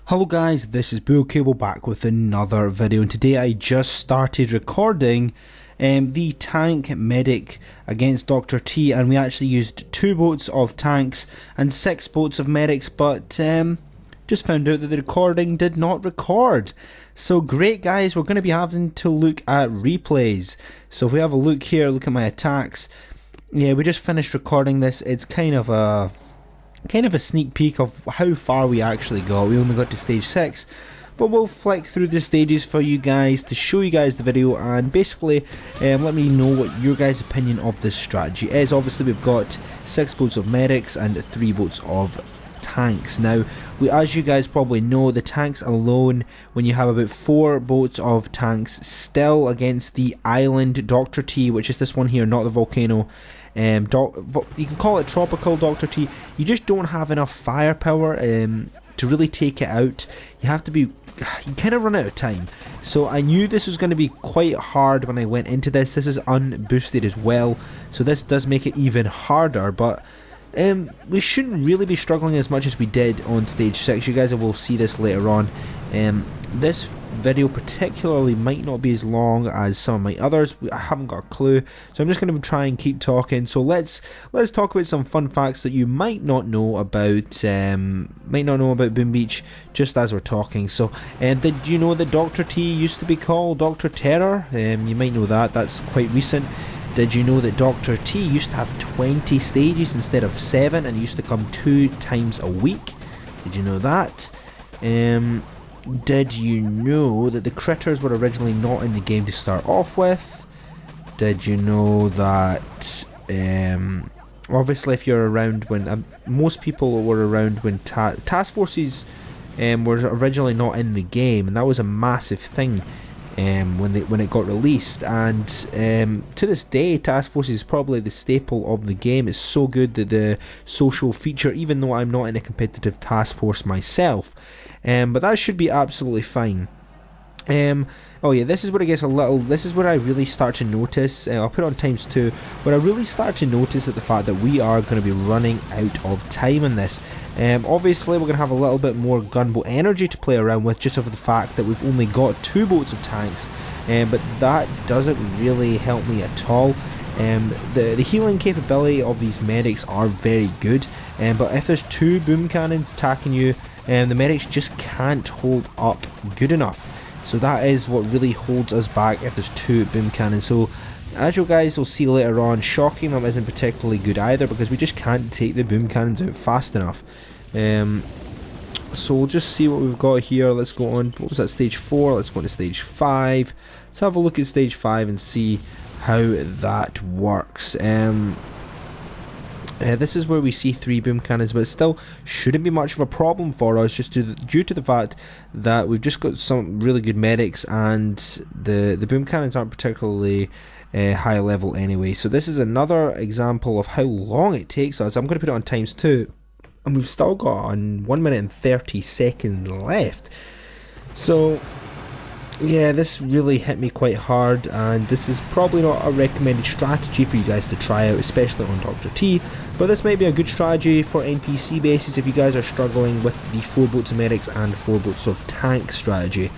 Hello guys, this is Bull Cable back with another video, and today I just started recording the tank medic against Dr. T, and we actually used 2 boats of tanks and 6 boats of medics, but just found out that the recording did not record. So great guys, we're going to be having to look at replays. So if we have a look here, look at my attacks. Yeah, we just finished recording this. It's kind of a sneak peek of how far we actually got. We only got to stage 6, but we'll flick through the stages for you guys to show you guys the video and basically let me know what your guys' opinion of this strategy is. Obviously we've got 6 boats of medics and 3 boats of tanks. Now, as you guys probably know, the tanks alone, when you have about 4 boats of tanks still against the island Dr. T, which is this one here, not the volcano. You can call it tropical Dr. T. You just don't have enough firepower to really take it out. You have to be, you kind of run out of time. So I knew this was going to be quite hard when I went into this. This is unboosted as well, so this does make it even harder, but we shouldn't really be struggling as much as we did on stage 6. You guys will see this later on. This video particularly might not be as long as some of my others. I haven't got a clue, so I'm just going to try and keep talking. So let's talk about some fun facts that you might not know about Boom Beach just as we're talking. So did you know that Dr. T used to be called Dr. Terror? You might know that, that's quite recent. Did you know that Dr. T used to have 20 stages instead of 7 and used to come 2 times a week? Did you know that? Did you know that the critters were originally not in the game to start off with? Did you know that obviously if you're around when most people were around when task forces were originally not in the game, and that was a massive thing when it got released, and to this day task force is probably the staple of the game. It's so good that the social feature, even though I'm not in a competitive task force myself, but that should be absolutely fine. Oh yeah, this is where it gets a little, this is where I really start to notice, I'll put it on ×2, where I really start to notice that the fact that we are going to be running out of time in this. Obviously we're going to have a little bit more gunboat energy to play around with, just over the fact that we've only got 2 boats of tanks, but that doesn't really help me at all. The healing capability of these medics are very good, but if there's 2 boom cannons attacking you, the medics just can't hold up good enough. So that is what really holds us back if there's 2 boom cannons. So as you guys will see later on, shocking them isn't particularly good either, because we just can't take the boom cannons out fast enough. So we'll just see what we've got here. Let's go on, what was that, stage 4? Let's go on to stage 5. Let's have a look at stage 5 and see how that works. This is where we see 3 boom cannons, but it still shouldn't be much of a problem for us, just due to the fact that we've just got some really good medics, and the boom cannons aren't particularly high level anyway. So this is another example of how long it takes us. I'm going to put it on ×2, and we've still got 1 minute and 30 seconds left. So yeah, this really hit me quite hard, and this is probably not a recommended strategy for you guys to try out, especially on Dr. T, but this might be a good strategy for NPC bases if you guys are struggling with the 4 boats of medics and 4 boats of tank strategy.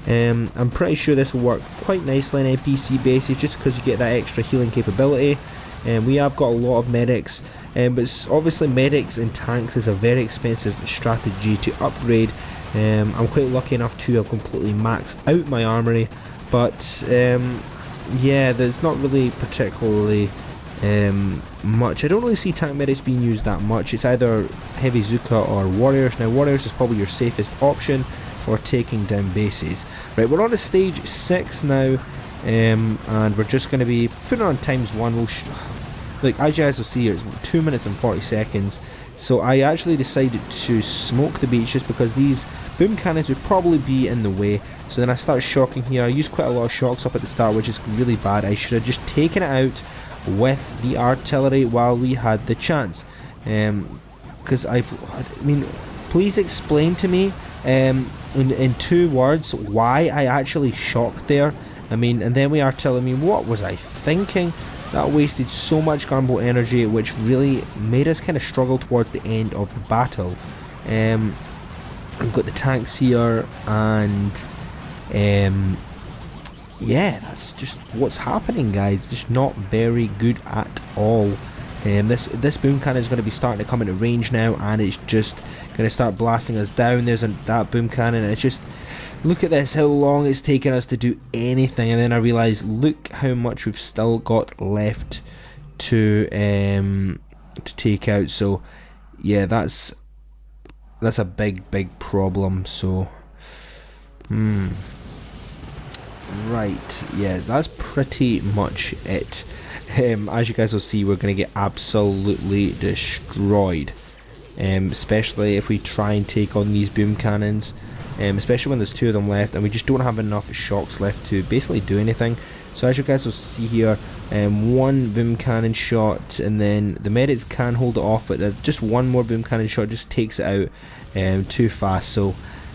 I'm pretty sure this will work quite nicely on NPC bases, just because you get that extra healing capability. We have got a lot of medics, but obviously medics and tanks is a very expensive strategy to upgrade. I'm quite lucky enough to have completely maxed out my armory, but yeah, there's not really particularly much. I don't really see tank medics being used that much. It's either heavy Zuka or warriors. Now warriors is probably your safest option for taking down bases. Right, we're on to stage 6 now, and we're just going to be putting on ×1. We'll like, as you guys will see here, it's 2 minutes and 40 seconds. So I actually decided to smoke the beach just because these boom cannons would probably be in the way. So then I started shocking here. I used quite a lot of shocks up at the start, which is really bad. I should have just taken it out with the artillery while we had the chance. Because I mean, please explain to me in 2 words why I actually shocked there. I mean, and then we are telling me, what was I thinking? That wasted so much gunboat energy, which really made us kind of struggle towards the end of the battle. we've got the tanks here, and yeah, that's just what's happening, guys. Just not very good at all. This boom cannon is going to be starting to come into range now, and it's just going to start blasting us down. There's that boom cannon, and it's just, look at this, how long it's taken us to do anything. And then I realised, look how much we've still got left to take out. So yeah, that's a big problem. So right, yeah, that's pretty much it. As you guys will see, we're going to get absolutely destroyed, especially if we try and take on these boom cannons, especially when there's 2 of them left and we just don't have enough shocks left to basically do anything. So as you guys will see here, 1 boom cannon shot, and then the medics can hold it off, but just 1 more boom cannon shot just takes it out too fast. So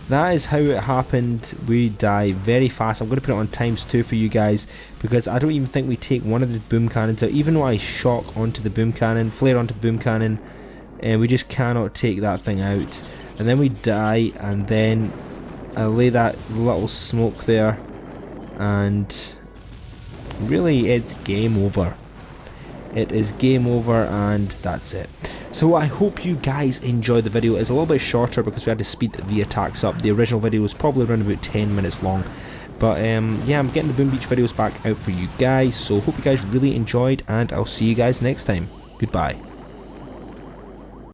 that is how it happened. We die very fast. I'm going to put it on ×2 for you guys, because I don't even think we take one of the boom cannons out. Even though I shock onto the boom cannon, flare onto the boom cannon, and we just cannot take that thing out. And then we die, and then I lay that little smoke there, and really it's game over. It is game over, and that's it. So I hope you guys enjoyed the video. It's a little bit shorter because we had to speed the attacks up. The original video was probably around about 10 minutes long. But yeah, I'm getting the Boom Beach videos back out for you guys. So hope you guys really enjoyed, and I'll see you guys next time. Goodbye.